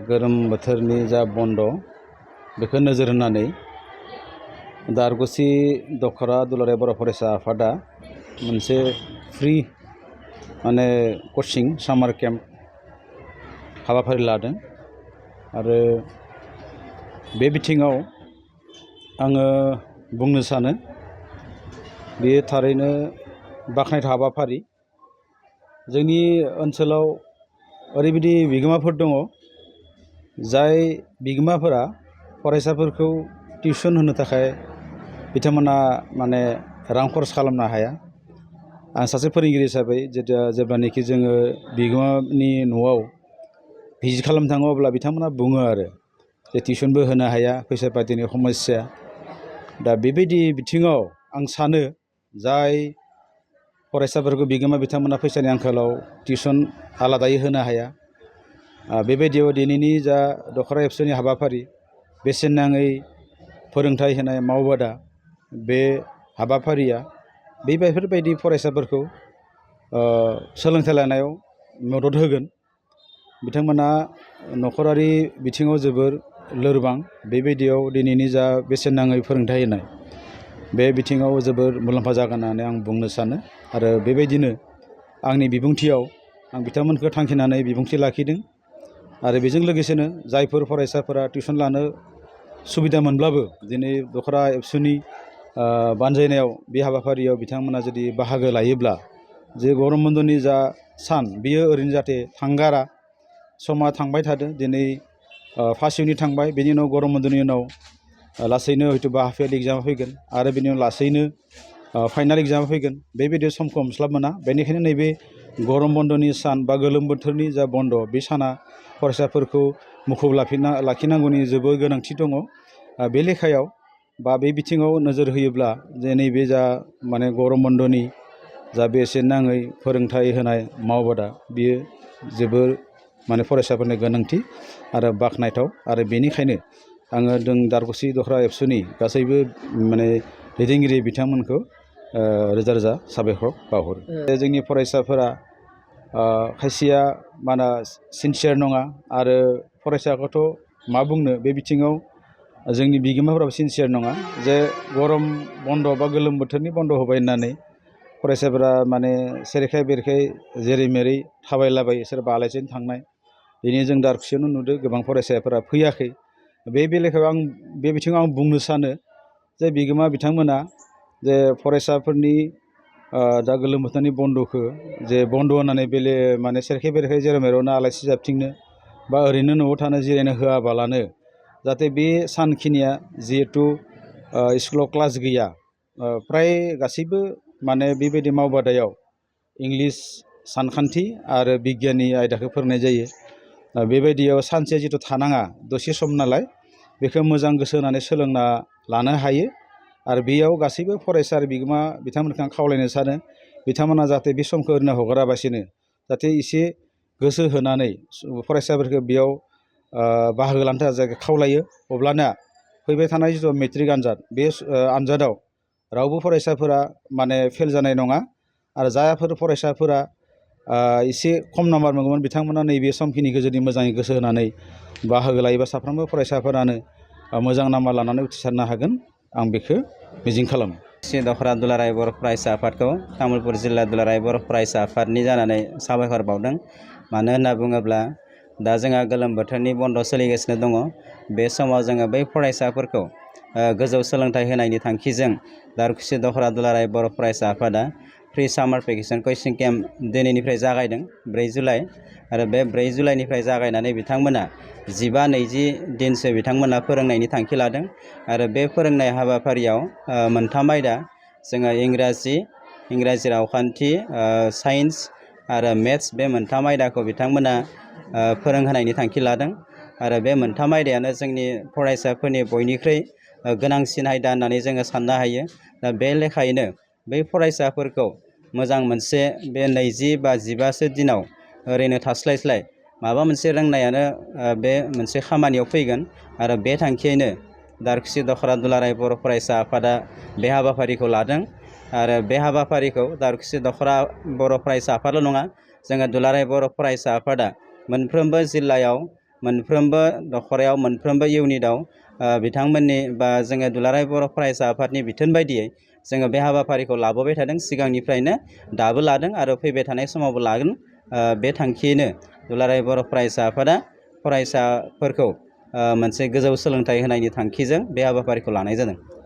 गोलोम बोथोरनि जा बन्द बेखौ नोजोर होनानै दारगुसि दखरा दुलाराय बर' फरायसा आफादा मोनसे फ्रि माने कचिं सामार केम्प हाबाफारि लादों आरो बे बिथिङाव आङो बुंनो सानो बेयो थारैनो बाख्नायथाव हाबाफारि। जोंनि ओनसोलाव ओरैबायदि बिगोमाफोर दङ जाय बिगोमाफोरा फरायसाफोरखौ टिउसन होनो थाखाय बिथांमोना माने रां खरस खालामनो हाया। आं सासे फोरोंगिरि हिसाबै जेब्लानाखि जोङो बिगोमानि न'आव भिजिट खालामनो थाङो अब्ला बिथांमोना बुङो आरो जे टिउसनबो होनो हाया, फैसा पातिनि समस्या। दा बेबायदि बिथिङाव आं सानो जाय फरायसाफोरखौ बिगोमा बिथांमोना फैसानि आंखालाव टिउसन आलादायै होनो हाया, बेबायदियाव दिनैनि जा दखरा एबसुनि हाबाफारि बेसेन नाङै फोरोंथाइ होनाय मावबादा, बे हाबाफारिया बेफोरबायदि फरायसाफोरखौ सोलोंथाइ लानायाव मदद होगोन। बिथांमोना नखरारि बिथिङाव जोबोर लोरबां, बेबायदियाव दिनैनि जा बेसेन नाङै फोरोंथाइ होनाय बे बिथिङाव जोबोर मुलाम्फा जागोन होननानै आं बुंनो सानो। आरो बेबायदिनो आंनि बिबुंथियाव आं बिथांमोनखौ थांखिनानै बिबुंथि लाखिदों। आरो बेजों लोगोसेनो जायफोर फरायसाफोरा टिउसन लानो सुबिदा मोनब्लाबो दिनै दखरा एबसुनि बानजायनायाव बे हाबाफारियाव बिथांमोना जुदि बाहागो लायोब्ला जे गरम बन्दनि जा सान बियो ओरैनो जाहाथे थांगारा। समा थांबाय थादों, दिनै फार्स्ट इउनिट थांबाय, बेनि उनाव गरम बन्दनि उनाव लासैनो हयथ'बा हाफ इयारलि एग्जामा फैगोन आरो बेनि उनाव लासैनो फाइनाल एग्जामा फैगोन। बेबायदियाव समखौ हमस्लाब मोना। बेनिखायनो नैबे गरम बन्दनि सान बा गोलोम बोथोरनि जा बन्द बे साना फरायसाफोरखौ मुखुब लाखिनांगौनि जोबोर गोनांथि दङ। बे लेखायाव बा बे बिथिङाव नोजोर होयोब्ला जे नैबे जा माने गरम बन्दनि जा बेसेन नाङै फोरोंथाइ होनाय मावबादा बियो जोबोर माने फरायसाफोरनि गोनांथि आरो बाख्नायथाव। आरो बेनिखायनो आङो दारगुसि दखरा एबसुनि गासैबो माने दैदेनगिरि बिथांमोनखौ रोजा रोजा साबायखर बावहरो। जोंनि फरायसाफोरा खायसेया माना सिनसियार नङा आरो फरायसाखौथ' मा बुंनो, बे बिथिङाव जोंनि बिगोमाफोराबो सिनसियार नङा। जे गरम बन्द बा गोलोम बोथोरनि बन्द होबाय होननानै फरायसाफोरा माने सेरेखाय बेरेखाय जेरै मेरै थाबायलाबाय, सोरबा आलासिजों थांनाय। दिनै जों दारगुसियावनो नुदों गोबां फरायसाफोरा फैयाखै। बे बेलायाव बे बिथिङाव आं बुंनो सानो जे बिगोमा बिथांमोना जे फरायसाफोरनि दा गोलोम बोथोरनि बन्दखौ जे बन्द होनानै माने सेरखे बेरेखाय जेराव मेरावनो आलासि जाबथिंनो बा ओरैनो न'आव थानो जिरायनो होआबालानो जाहाथे बे सानखिनिया जिहेथु स्कुलाव क्लास गैया, फ्राय गासैबो माने बेबायदि मावबादायाव इंलिस, सानखान्थि आरो बिगियाननि आयदाखौ फोरोंनाय जायो। बेबायदियाव सानसे जिथु थानाङा दसे सम नालाय बेखौ मोजां गोसो होनानै सोलोंना लानो हायो। आरो बेयाव गासैबो फरायसा आरो बिगोमा बिथांमोनखौ आं खावलायनो सानो बिथांमोना जाहाथे बे समखौ ओरैनो हगाराबासिनो जाहाथे एसे गोसो होनानै फरायसाफोरखौ बेयाव बाहागो लानो थाखाय खावलायो। अब्लाना फैबाय थानाय जिथु मेट्रिक आनजाद, बे आनजादाव रावबो फरायसाफोरा माने फेल जानाय नङा। आरो जायफोर फरायसाफोरा एसे खम नाम्बार मोनगौमोन बिथांमोना नैबे समखिनिखौ जुदि मोजाङै गोसो होनानै बाहागो लायोबा साफ्रोमबो फरायसाफोरानो मोजां नाम्बार लानानै उथ्रिसारनो हागोन, आं बेखौ मिजिं खालामो। दखरा दुलाराय बर' फरायसा आफादखौ तामुलपुर जिल्ला दुलाराय बर' फरायसा आफादनि जानानै साबायखर बावदों। मानो होनना बुङोब्ला दा जोंहा गोलोम बोथोरनि बन्द सोलिगासिनो दङ। बे समाव जोङो बै फरायसाफोरखौ गोजौ सोलोंथाइ होनायनि थांखिजों दारगुसि दखरा दुलाराय बर' फरायसा आफादा फ्रि सामार भेकेसन कचिं केम्प दिनैनिफ्राय जागायदों, 4 जुलाइ। आरो बे 4 जुलाइनिफ्राय जागायनानै बिथांमोना 15-20 दिनसो बिथांमोना फोरोंनायनि थांखि लादों। आरो बे फोरोंनाय हाबाफारियाव मोनथाम आयदा, जोङो इंराजि रावखान्थि, साइन्स आरो मेथ्स, बे मोनथाम आयदाखौ बिथांमोना फोरोंहोनायनि थांखि लादों। आरो बे मोनथाम आयदायानो जोंनि फरायसाफोरनि बयनिख्रुइ गोनांसिन आयदा होननानै जोङो साननो हायो। दा बे लेखायैनो बै फरायसाफोरखौ मोजां मोनसे बे 20 बा 15सो दिनाव ओरैनो थास्लायस्लाय माबा मोनसे रोंनायानो बे मोनसे खामानियाव फैगोन। आरो बे थांखियैनो दारगुसि दखरा दुलाराय बर' फरायसा आफादा बे हाबाफारिखौ लादों। आरो बे हाबाफारिखौ दारगुसि दखरा बर' फरायसा आफादल' नङा, जोङो दुलाराय बर' फरायसा आफादा मोनफ्रोमबो जिल्लायाव मोनफ्रोमबो दखरायाव मोनफ्रोमबो इउनिटआव बिथांमोननि बा जोङो दुलाराय बर' फरायसा आफादनि बिथोन बायदियै जोङो बे हाबाफारिखौ लाबोबाय थादों सिगांनिफ्रायनो दाबो लादों आरो फैबाय थानाय समावबो लागोन बे थांखियैनो दुलाराय बर' फरायसा आफादा फरायसाफोरखौ मोनसे गोजौ सोलोंथाइ होनायनि थांखिजों बे हाबाफारिखौ लानाय जादों।